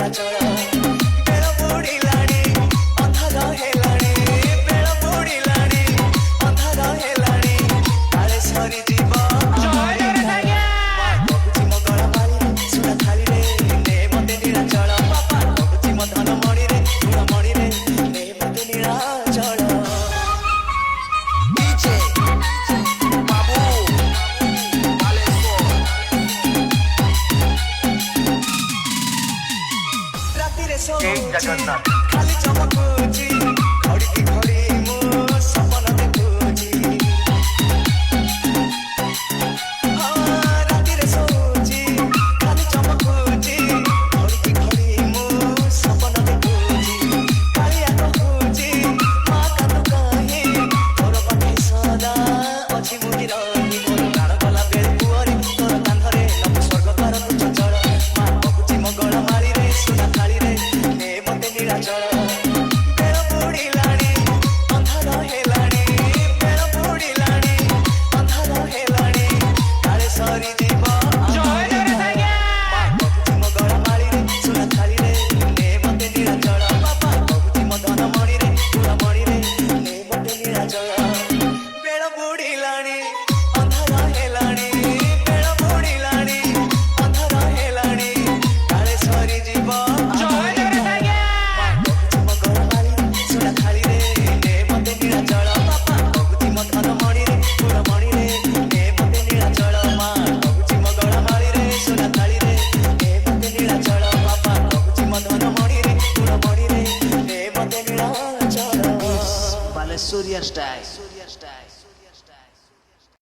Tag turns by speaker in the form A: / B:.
A: ନୀଳାଚଳ ବେଳ ବୁଡ଼ିଲାଣି ଅନ୍ଧାର ହେଲାଣି ବେଳ ବୁଡ଼ିଲାଣି ଅନ୍ଧାର ହେଲାଣି କାଳେ ସରିଯିବ କହୁଛି ମୋ ଗଳ ମାରିରେ ସୁନା ଥାଳିରେ ନେ ମତେ ନୀଳାଚଳ ବାପା କହୁଛି ମୋ ଧନ ମଣିରେ ଗୁଣ ମଣିରେ ନେ ମତେ ନୀଳାଚଳ खाली चमकुची घड़ी की घड़ी मु सपन देखुची राति रे सोची खाली चमकुची घड़ी की घड़ी मु सपन देखुची कालिया कहूची माँ का तू कहीं तोर पाखे सदा अच्छी मुझी रही मोर प्राण गला बेले पुअरी तोर कांधरे नब स्वर्ग द्वार तू चंचल माँ कहूची मो गळ मारी रे सुना थाली रे नୀଳାଚଳ ବେଳ ବୁଡ଼ିଲାଣି ଅନ୍ଧାର ହେଲାଣି ବେଳ ବୁଡ଼ିଲାଣି ଅନ୍ଧାର ହେଲାଣି କାଳେ ସରିଯିବ କହୁଛି ମୋ ଗଳ ମାଳିରେ ସୁନା ଥାଳିରେ ନେ ମତେ ନୀଳାଚଳ ବାପା କହୁଛି ମୋ ଧନ ମଣିରେ ଗୁଣ ମଣିରେ ନେ ମତେ ନୀଳାଚଳ ବେଳ ବୁଡ଼ିଲାଣି ଅନ୍ଧାର ହେଲାଣି ବେଳ ବୁଡ଼ିଲାଣି ଅନ୍ଧାର ହେଲାଣି କାଳେ ସରିଯିବ Surya style.